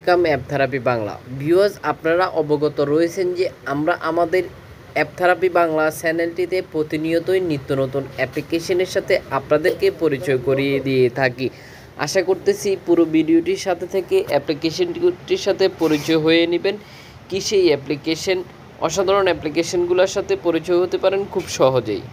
Welcome app therapy Bangla viewers, আপনারা অবগত রয়েছেন যে আমরা আমাদের অ্যাপ থেরাপি বাংলা চ্যানেলটিতে প্রতিনিয়তই নিত্য নতুন অ্যাপ্লিকেশনের সাথে আপনাদেরকে পরিচয় করিয়ে দিয়ে থাকি। আশা করতেছি পুরো ভিডিওটির সাথে থেকে অ্যাপ্লিকেশনটির সাথে পরিচয় হয়ে নেবেন। কি সেই অ্যাপ্লিকেশন, অসাধারণ অ্যাপ্লিকেশনগুলোর সাথে পরিচয় হতে পারেন খুব সহজেই।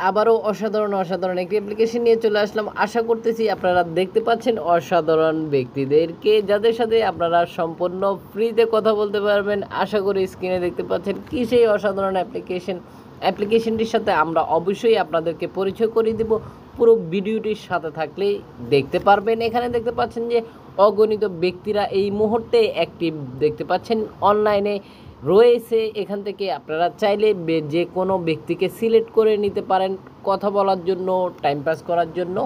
আবারও অসাধারণ একটি অ্যাপ্লিকেশন নিয়ে চলে আসলাম। আশা করতেছি আপনারা দেখতে পাচ্ছেন অসাধারণ ব্যক্তিদেরকে, যাদের সাথে আপনারা সম্পূর্ণ ফ্রিতে কথা বলতে পারবেন। আশা করি স্ক্রিনে দেখতে পাচ্ছেন কি সেই অসাধারণ অ্যাপ্লিকেশনটির সাথে আমরা অবশ্যই আপনাদেরকে পরিচয় করিয়ে দেব। পুরো ভিডিওটির সাথে থাকলেই দেখতে পারবেন। এখানে দেখতে পাচ্ছেন যে অগণিত ব্যক্তিরা এই মুহূর্তে অ্যাক্টিভ দেখতে পাচ্ছেন, অনলাইনে রয়েছে। এখান থেকে আপনারা চাইলে যে কোনো ব্যক্তিকে সিলেক্ট করে নিতে পারেন কথা বলার জন্য, টাইম পাস করার জন্য।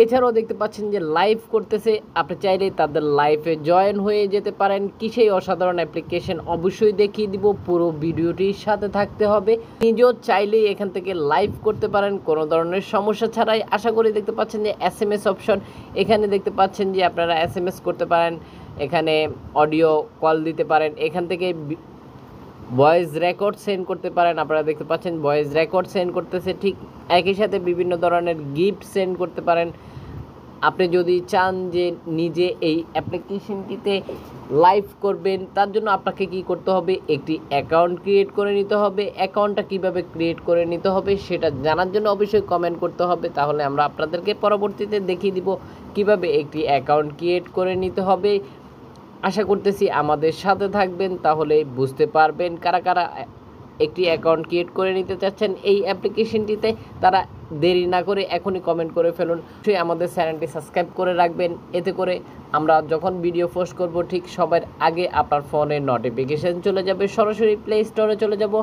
এছাড়াও দেখতে পাচ্ছেন যে লাইভ করতেছে, আপনি চাইলে তাদের লাইভে জয়েন হয়ে যেতে পারেন। কি সেই অসাধারণ অ্যাপ্লিকেশন অবশ্যই দেখিয়ে দিব, পুরো ভিডিওটির সাথে থাকতে হবে। নিজেও চাইলেই এখান থেকে লাইভ করতে পারেন কোনো ধরনের সমস্যা ছাড়াই। আশা করি দেখতে পাচ্ছেন যে SMS অপশন, এখানে দেখতে পাচ্ছেন যে আপনারা SMS করতে পারেন, এখানে অডিও কল দিতে পারেন, এখান থেকে ভয়েস রেকর্ড সেন্ড করতে পারেন। আপনারা দেখতে পাচ্ছেন ভয়েস রেকর্ড সেন্ড করতেছে, ঠিক একই সাথে বিভিন্ন ধরনের গিফট সেন্ড করতে পারেন। আপনি যদি চান যে নিজে এই অ্যাপ্লিকেশনটিতে লাইভ করবেন, তার জন্য আপনাকে কি করতে হবে, একটি অ্যাকাউন্ট ক্রিয়েট করে নিতে হবে। অ্যাকাউন্টটা কিভাবে ক্রিয়েট করে নিতে হবে সেটা জানার জন্য অবশ্যই কমেন্ট করতে হবে, তাহলে আমরা আপনাদেরকে পরবর্তীতে দেখিয়ে দিব কিভাবে একটি অ্যাকাউন্ট ক্রিয়েট করে নিতে হবে। আশা করতেছি আমাদের সাথে থাকবেন, তাহলে বুঝতে পারবেন কারা কারা একটি অ্যাকাউন্ট ক্রিয়েট করে নিতে চাচ্ছেন এই অ্যাপ্লিকেশনটিতে। তারা দেরি না করে এখনই কমেন্ট করে ফেলুন। সেই আমাদের চ্যানেলটি সাবস্ক্রাইব করে রাখবেন, এতে করে আমরা যখন ভিডিও পোস্ট করব ঠিক সবার আগে আপনার ফোনে নোটিফিকেশান চলে যাবে। সরাসরি প্লে স্টোরে চলে যাব,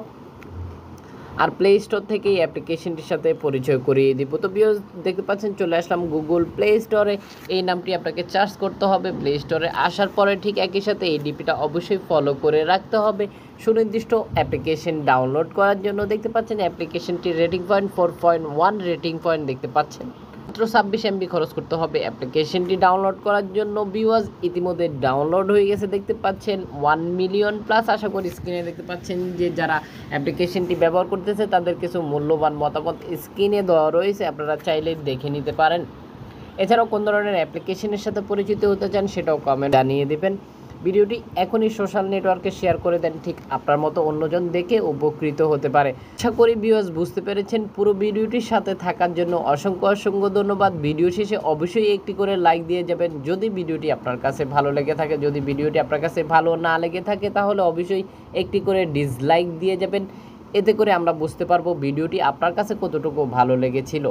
আর প্লে স্টোর থেকে এই অ্যাপ্লিকেশনটির সাথে পরিচয় করিয়ে দিব। তো ভিউয়ার্স দেখতে পাচ্ছেন চলে আসলাম গুগল প্লে স্টোরে। এই নামটি আপনাকে সার্চ করতে হবে। প্লে স্টোরে আসার পরে ঠিক একই সাথে এই ডিপিটা অবশ্যই ফলো করে রাখতে হবে সুনির্দিষ্ট অ্যাপ্লিকেশন ডাউনলোড করার জন্য। দেখতে পাচ্ছেন অ্যাপ্লিকেশনটির রেটিং পয়েন্ট 4.1 রেটিং পয়েন্ট দেখতে পাচ্ছেন। মাত্র 26 MB খরচ করতে হবে অ্যাপ্লিকেশনটি ডাউনলোড করার জন্য। ভিউয়ার্স ইতিমধ্যে ডাউনলোড হয়ে গেছে, দেখতে পাচ্ছেন 1 মিলিয়ন প্লাস। আশা করি স্ক্রিনে দেখতে পাচ্ছেন যে যারা অ্যাপ্লিকেশনটি ব্যবহার করতেছে তাদের কিছু মূল্যবান মতামত স্ক্রিনে দেওয়া রয়েছে, আপনারা চাইলে দেখে নিতে পারেন। এছাড়াও কোন ধরনের অ্যাপ্লিকেশনের সাথে পরিচিত হতে চান সেটাও কমেন্ট জানিয়ে দেবেন। ভিডিওটি এখনই সোশ্যাল নেটওয়ার্কে শেয়ার করে দেন, ঠিক আপনার মতো অন্যজন দেখে উপকৃত হতে পারে। আশা করি ভিউয়ার্স বুঝতে পেরেছেন। পুরো ভিডিওটির সাথে থাকার জন্য অসংখ্য ধন্যবাদ। ভিডিও শেষে অবশ্যই একটি করে লাইক দিয়ে যাবেন যদি ভিডিওটি আপনার কাছে ভালো লেগে থাকে। যদি ভিডিওটি আপনার কাছে ভালো না লেগে থাকে তাহলে অবশ্যই একটি করে ডিসলাইক দিয়ে যাবেন, এতে করে আমরা বুঝতে পারবো ভিডিওটি আপনার কাছে কতটুকু ভালো লেগেছিল।